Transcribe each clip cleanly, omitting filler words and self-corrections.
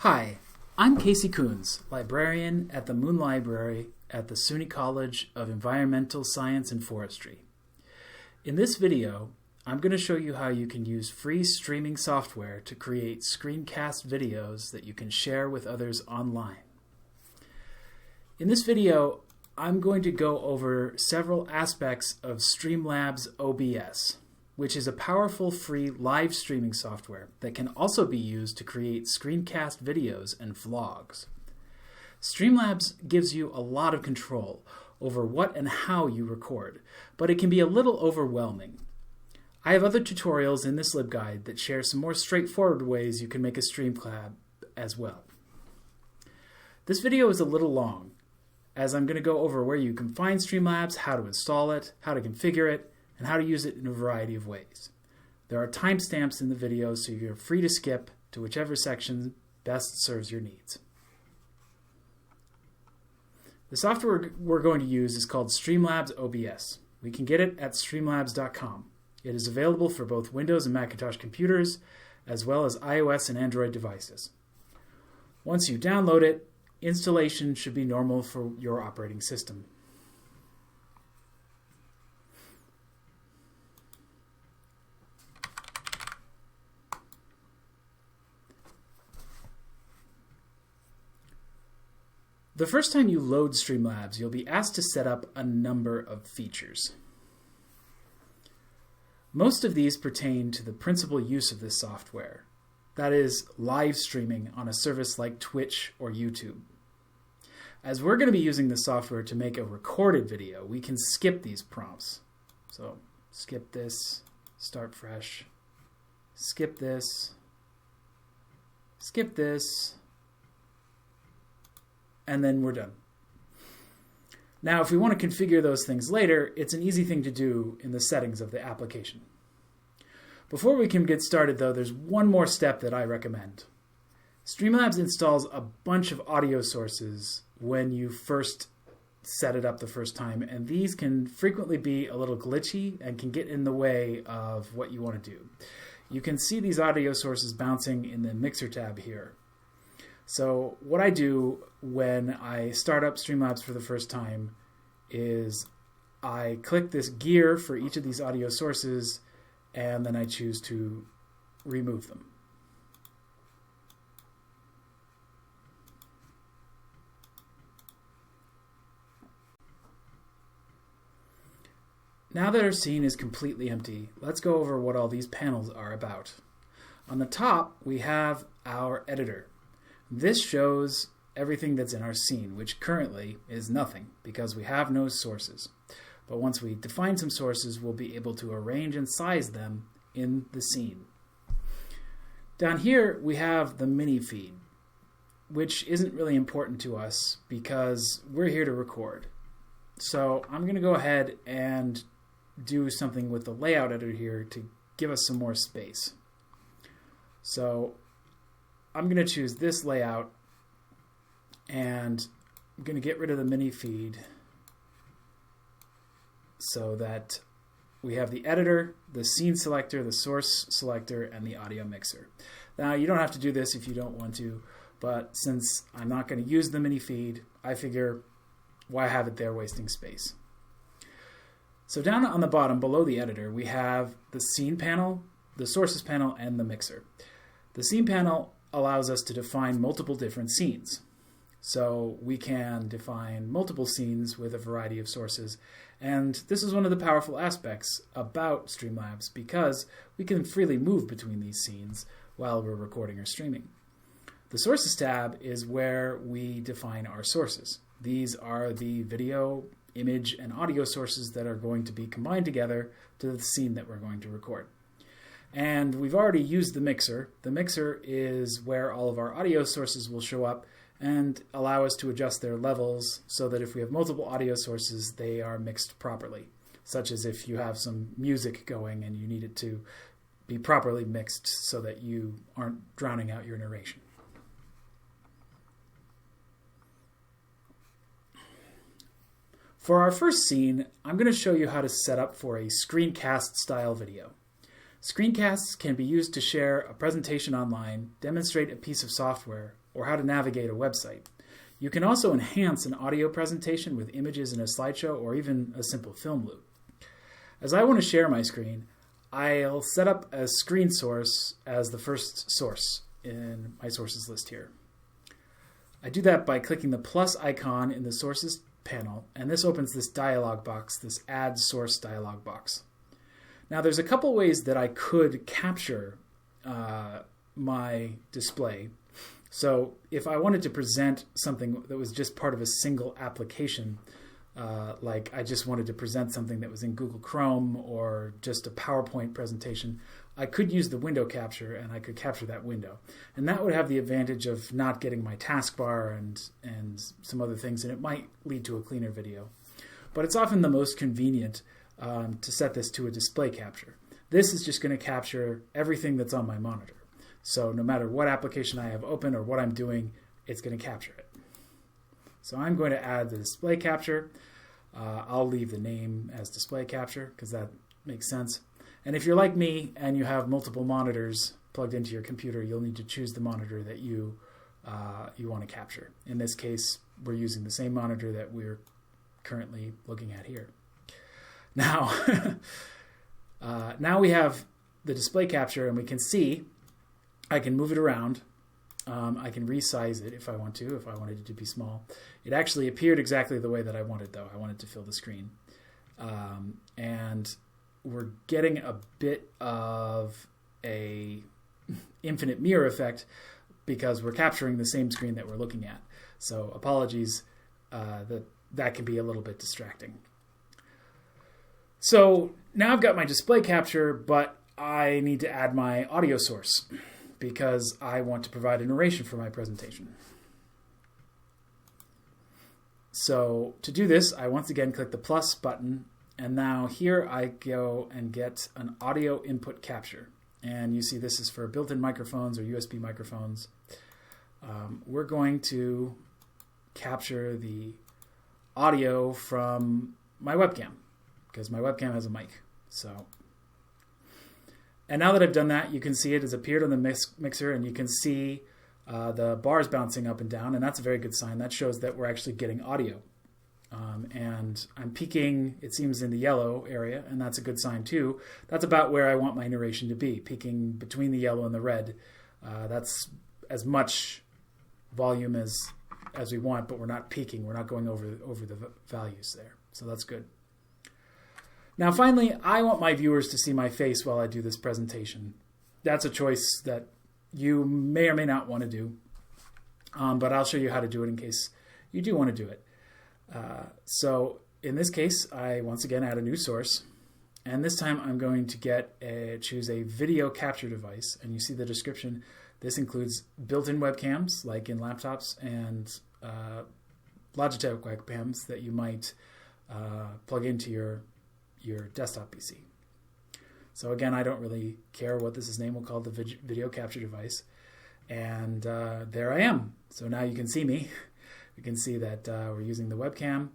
Hi, I'm Casey Coons, librarian at the Moon Library at the SUNY College of Environmental Science and Forestry. In this video, I'm going to show you how you can use free streaming software to create screencast videos that you can share with others online. In this video, I'm going to go over several aspects of Streamlabs OBS, which is a powerful free live streaming software that can also be used to create screencast videos and vlogs. Streamlabs gives you a lot of control over what and how you record, but it can be a little overwhelming. I have other tutorials in this LibGuide that share some more straightforward ways you can make a Streamlab as well. This video is a little long, as I'm going to go over where you can find Streamlabs, how to install it, how to configure it, and how to use it in a variety of ways. There are timestamps in the video, so you're free to skip to whichever section best serves your needs. The software we're going to use is called Streamlabs OBS. We can get it at streamlabs.com. It is available for both Windows and Macintosh computers, as well as iOS and Android devices. Once you download it, installation should be normal for your operating system. The first time you load Streamlabs, you'll be asked to set up a number of features. Most of these pertain to the principal use of this software, that is, live streaming on a service like Twitch or YouTube. As we're going to be using the software to make a recorded video, we can skip these prompts. So, skip this, start fresh, skip this, and then we're done. Now, if we want to configure those things later, it's an easy thing to do in the settings of the application. Before we can get started, though, there's one more step that I recommend. Streamlabs installs a bunch of audio sources when you first set it up the first time, and these can frequently be a little glitchy and can get in the way of what you want to do. You can see these audio sources bouncing in the Mixer tab here. So what I do when I start up Streamlabs for the first time is I click this gear for each of these audio sources, and then I choose to remove them. Now that our scene is completely empty, let's go over what all these panels are about. On the top, we have our editor. This shows everything that's in our scene, which currently is nothing because we have no sources. But once we define some sources, we'll be able to arrange and size them in the scene. Down here, we have the mini feed, which isn't really important to us because we're here to record. So I'm going to go ahead and do something with the layout editor here to give us some more space. So I'm going to choose this layout, and I'm going to get rid of the mini feed so that we have the editor, the scene selector, the source selector, and the audio mixer. Now, you don't have to do this if you don't want to, but since I'm not going to use the mini feed, I figure why have it there wasting space? So down on the bottom below the editor, we have the scene panel, the sources panel, and the mixer. The scene panel allows us to define multiple different scenes. So we can define multiple scenes with a variety of sources, and this is one of the powerful aspects about Streamlabs because we can freely move between these scenes while we're recording or streaming. The Sources tab is where we define our sources. These are the video, image, and audio sources that are going to be combined together to the scene that we're going to record. And we've already used the mixer. The mixer is where all of our audio sources will show up and allow us to adjust their levels so that if we have multiple audio sources, they are mixed properly, such as if you have some music going and you need it to be properly mixed so that you aren't drowning out your narration. For our first scene, I'm going to show you how to set up for a screencast style video. Screencasts can be used to share a presentation online, demonstrate a piece of software, or how to navigate a website. You can also enhance an audio presentation with images in a slideshow or even a simple film loop. As I want to share my screen, I'll set up a screen source as the first source in my sources list here. I do that by clicking the plus icon in the sources panel, and this opens this dialog box, this add source dialog box. Now there's a couple ways that I could capture my display. So if I wanted to present something that was just part of a single application, like I just wanted to present something that was in Google Chrome or just a PowerPoint presentation, I could use the window capture and I could capture that window. And that would have the advantage of not getting my taskbar and some other things, and it might lead to a cleaner video. But it's often the most convenient to set this to a display capture. This is just going to capture everything that's on my monitor. So no matter what application I have open or what I'm doing, it's going to capture it. So I'm going to add the display capture. I'll leave the name as display capture because that makes sense. And if you're like me and you have multiple monitors plugged into your computer, you'll need to choose the monitor that you want to capture. In this case, we're using the same monitor that we're currently looking at here. Now, now we have the display capture, and we can see I can move it around. I can resize it if I want to, if I wanted it to be small. It actually appeared exactly the way that I wanted, though. I wanted to fill the screen. And we're getting a bit of a infinite mirror effect because we're capturing the same screen that we're looking at. So apologies, that can be a little bit distracting. So now I've got my display capture, but I need to add my audio source because I want to provide a narration for my presentation. So to do this, I once again click the plus button, and now here I go and get an audio input capture. And you see this is for built-in microphones or USB microphones. We're going to capture the audio from my webcam because my webcam has a mic. And now that I've done that, you can see it has appeared on the mixer, and you can see the bars bouncing up and down, and that's a very good sign. That shows that we're actually getting audio. And I'm peaking, it seems, in the yellow area, and that's a good sign too. That's about where I want my narration to be, peaking between the yellow and the red. That's as much volume as we want, but we're not peaking. We're not going over the values there. So that's good. Now finally, I want my viewers to see my face while I do this presentation. That's a choice that you may or may not want to do, but I'll show you how to do it in case you do want to do it. So in this case, I once again add a new source, and this time I'm going to choose a video capture device, and you see the description. This includes built-in webcams, like in laptops, and Logitech webcams that you might plug into your desktop PC. So again, I don't really care what this is named. We'll call it the video capture device. And there I am. So now you can see me. You can see that we're using the webcam,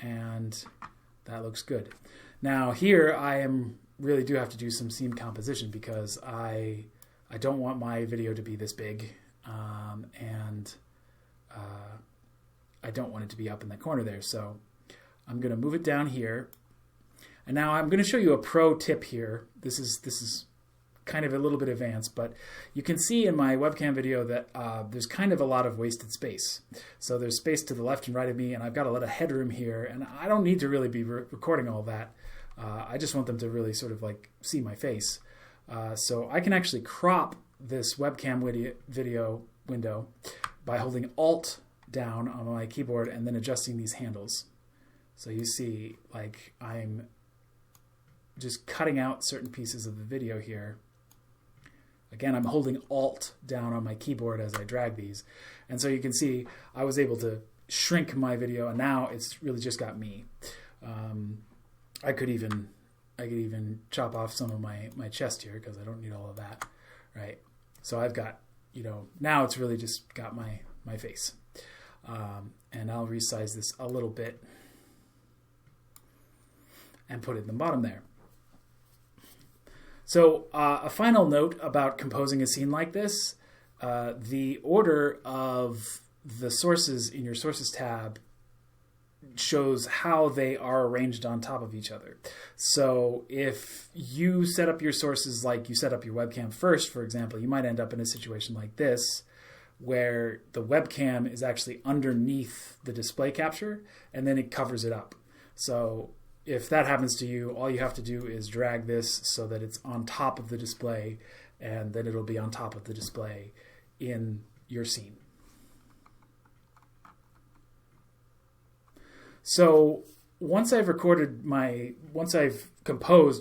and that looks good. Now here I really do have to do some scene composition because I don't want my video to be this big, and I don't want it to be up in the corner there. So I'm going to move it down here. And now I'm going to show you a pro tip here. This is kind of a little bit advanced, but you can see in my webcam video that there's kind of a lot of wasted space. So there's space to the left and right of me, and I've got a lot of headroom here, and I don't need to really be recording all that. I just want them to really sort of like see my face. So I can actually crop this webcam video window by holding Alt down on my keyboard and then adjusting these handles. So you see, like, I'm just cutting out certain pieces of the video here. Again, I'm holding Alt down on my keyboard as I drag these. And so you can see I was able to shrink my video, and now it's really just got me. I could even chop off some of my chest here because I don't need all of that, right? So I've got, now it's really just got my face. And I'll resize this a little bit and put it in the bottom there. So a final note about composing a scene like this. the order of the sources in your Sources tab shows how they are arranged on top of each other. So if you set up your sources like you set up your webcam first, for example, you might end up in a situation like this, where the webcam is actually underneath the display capture, and then it covers it up. So if that happens to you, all you have to do is drag this so that it's on top of the display, and then it'll be on top of the display in your scene. So once I've composed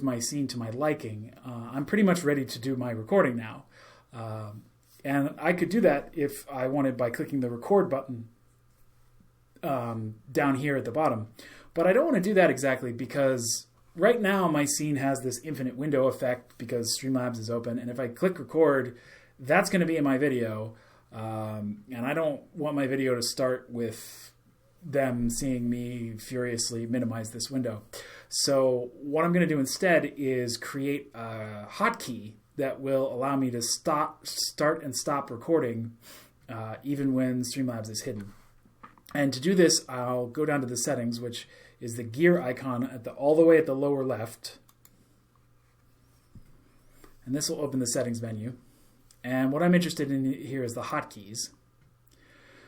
my scene to my liking, I'm pretty much ready to do my recording now. And I could do that if I wanted by clicking the record button down here at the bottom. But I don't want to do that exactly, because right now my scene has this infinite window effect because Streamlabs is open. And if I click record, that's going to be in my video. And I don't want my video to start with them seeing me furiously minimize this window. So what I'm going to do instead is create a hotkey that will allow me to start and stop recording even when Streamlabs is hidden. And to do this, I'll go down to the settings, which is the gear icon all the way at the lower left. And this will open the settings menu. And what I'm interested in here is the hotkeys.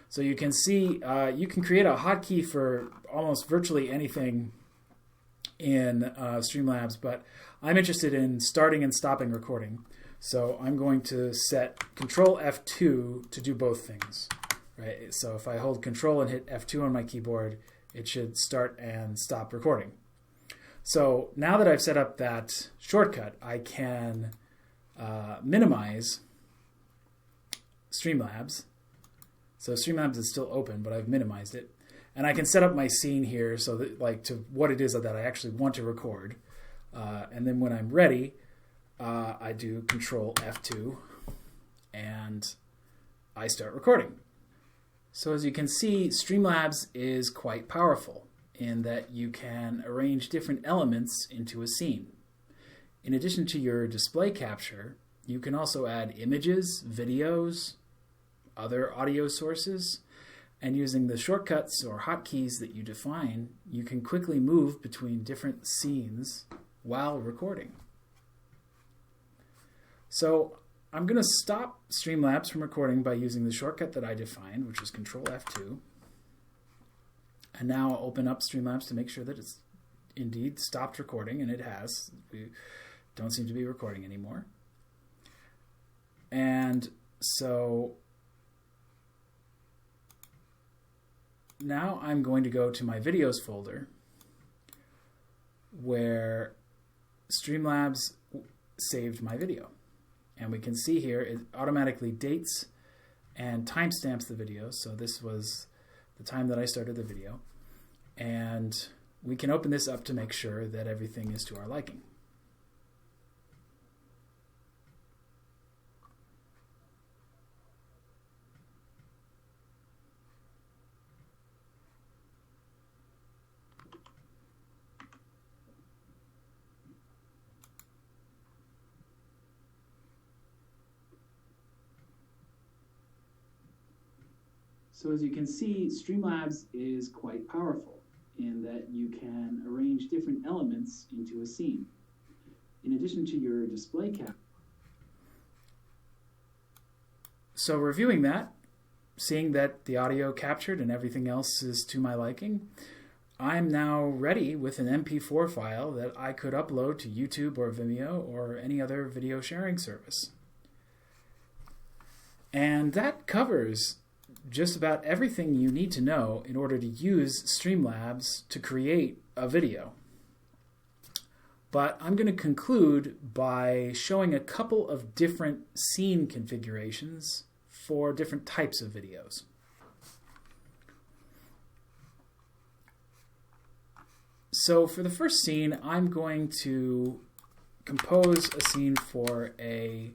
So you can see you can create a hotkey for almost virtually anything in Streamlabs, but I'm interested in starting and stopping recording. So I'm going to set Control F2 to do both things. Right? So if I hold Control and hit F2 on my keyboard, it should start and stop recording. So now that I've set up that shortcut, I can minimize Streamlabs. So Streamlabs is still open, but I've minimized it. And I can set up my scene here so that, like, to what it is that I actually want to record. And then when I'm ready, I do Control F2 and I start recording. So as you can see, Streamlabs is quite powerful in that you can arrange different elements into a scene. In addition to your display capture, you can also add images, videos, other audio sources, and using the shortcuts or hotkeys that you define, you can quickly move between different scenes while recording. So I'm going to stop Streamlabs from recording by using the shortcut that I defined, which is Control F2. And now I'll open up Streamlabs to make sure that it's indeed stopped recording, and it has. We don't seem to be recording anymore. And so now I'm going to go to my videos folder where Streamlabs saved my video. And we can see here it automatically dates and timestamps the video. So this was the time that I started the video. And we can open this up to make sure that everything is to our liking. So as you can see, Streamlabs is quite powerful in that you can arrange different elements into a scene. In addition to your display cap. So reviewing that, seeing that the audio captured and everything else is to my liking, I'm now ready with an MP4 file that I could upload to YouTube or Vimeo or any other video sharing service. And that covers just about everything you need to know in order to use Streamlabs to create a video. But I'm going to conclude by showing a couple of different scene configurations for different types of videos. So for the first scene, I'm going to compose a scene for a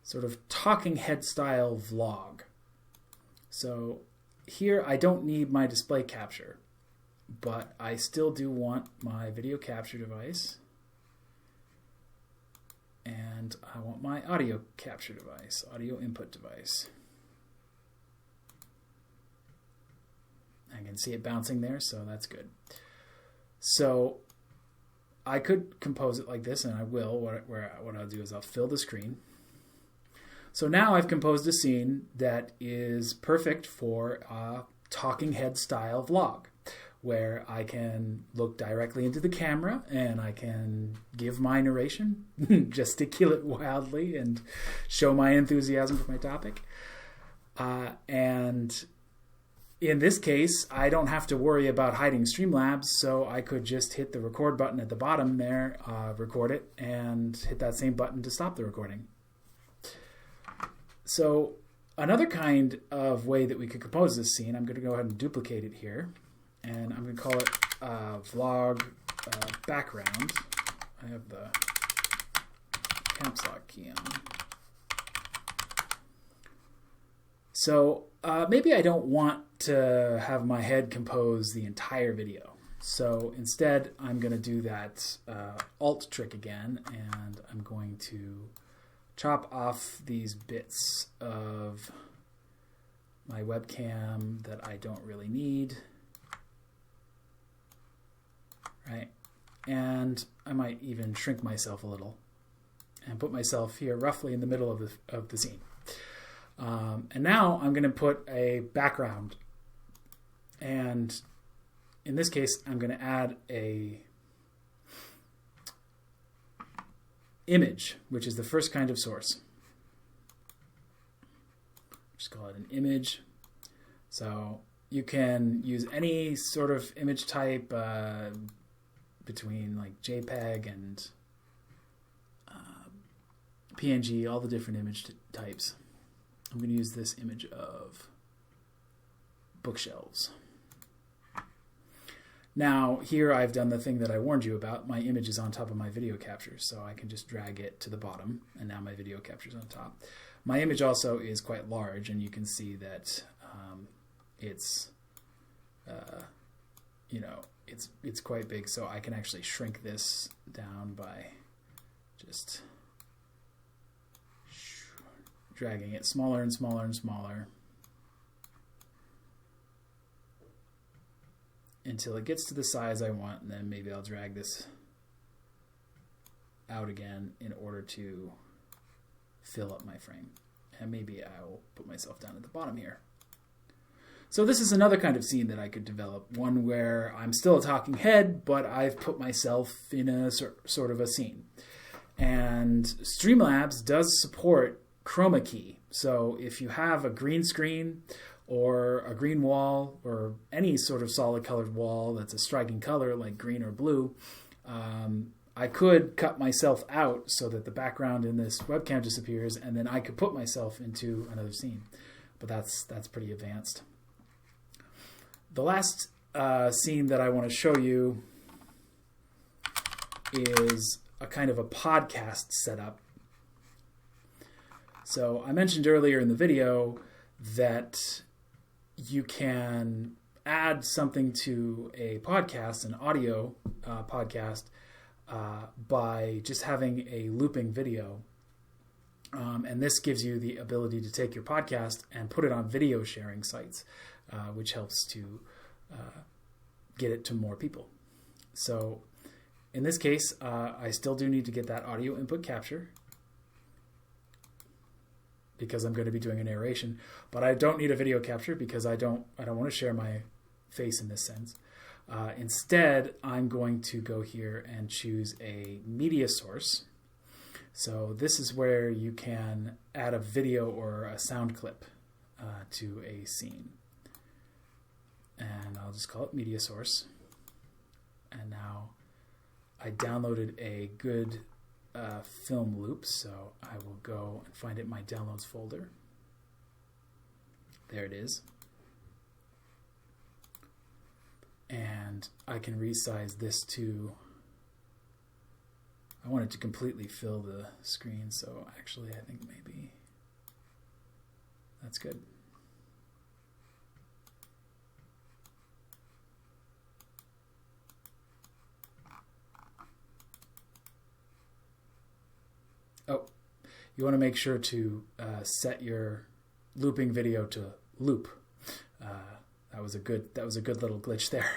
sort of talking head style vlog. So here I don't need my display capture, but I still do want my video capture device. and I want my audio capture device, audio input device. I can see it bouncing there, so that's good. So I could compose it like this, and I will. What I'll do is I'll fill the screen. So now I've composed a scene that is perfect for a talking head style vlog, where I can look directly into the camera and I can give my narration, gesticulate wildly, and show my enthusiasm for my topic. And in this case, I don't have to worry about hiding Streamlabs, so I could just hit the record button at the bottom there, record it, and hit that same button to stop the recording. So another kind of way that we could compose this scene, I'm going to go ahead and duplicate it here, and I'm going to call it vlog background. I have the caps lock key on. So maybe I don't want to have my head compose the entire video. So instead, I'm going to do that Alt trick again, and I'm going to chop off these bits of my webcam that I don't really need. Right? And I might even shrink myself a little and put myself here roughly in the middle of the scene. And now I'm going to put a background, and in this case I'm going to add a image, which is the first kind of source. Just call it an image. So you can use any sort of image type between like JPEG and PNG, all the different image types. I'm going to use this image of bookshelves. Now, here I've done the thing that I warned you about. My image is on top of my video capture, so I can just drag it to the bottom, and now my video capture is on top. My image also is quite large, and you can see that it's quite big, so I can actually shrink this down by just dragging it smaller and smaller and smaller until it gets to the size I want, and then maybe I'll drag this out again in order to fill up my frame. And maybe I'll put myself down at the bottom here. So this is another kind of scene that I could develop, one where I'm still a talking head, but I've put myself in a sort of a scene. And Streamlabs does support Chroma Key. So if you have a green screen or a green wall or any sort of solid colored wall that's a striking color like green or blue, I could cut myself out so that the background in this webcam disappears, and then I could put myself into another scene. But that's pretty advanced. The last scene that I want to show you is a kind of a podcast setup. So I mentioned earlier in the video that you can add something to a podcast, an audio podcast, by just having a looping video. And this gives you the ability to take your podcast and put it on video sharing sites, which helps to get it to more people. So in this case, I still do need to get that audio input capture because I'm going to be doing a narration, but I don't need a video capture because I don't want to share my face in this sense. Instead, I'm going to go here and choose a media source. So this is where you can add a video or a sound clip to a scene. And I'll just call it media source. And now I downloaded a good film loop, so I will go and find it in my downloads folder. There it is. And I can resize this to, I want it to completely fill the screen, so actually I think maybe that's good. you want to make sure to set your looping video to loop. That was a good little glitch there.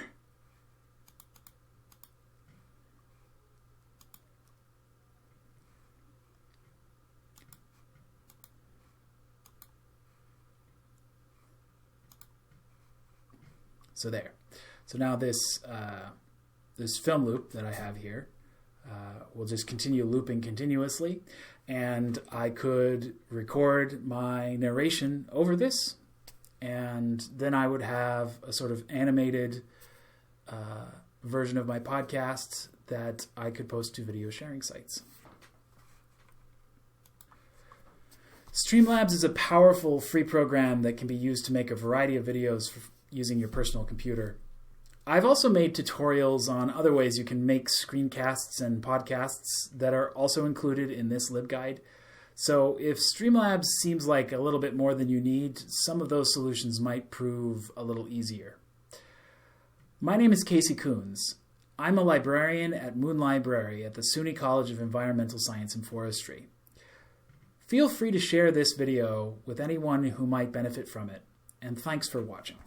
So there. So now this film loop that I have here will just continue looping continuously, and I could record my narration over this, and then I would have a sort of animated version of my podcast that I could post to video sharing sites. Streamlabs is a powerful free program that can be used to make a variety of videos using your personal computer. I've also made tutorials on other ways you can make screencasts and podcasts that are also included in this LibGuide. So if Streamlabs seems like a little bit more than you need, some of those solutions might prove a little easier. My name is Casey Coons. I'm a librarian at Moon Library at the SUNY College of Environmental Science and Forestry. Feel free to share this video with anyone who might benefit from it, and thanks for watching.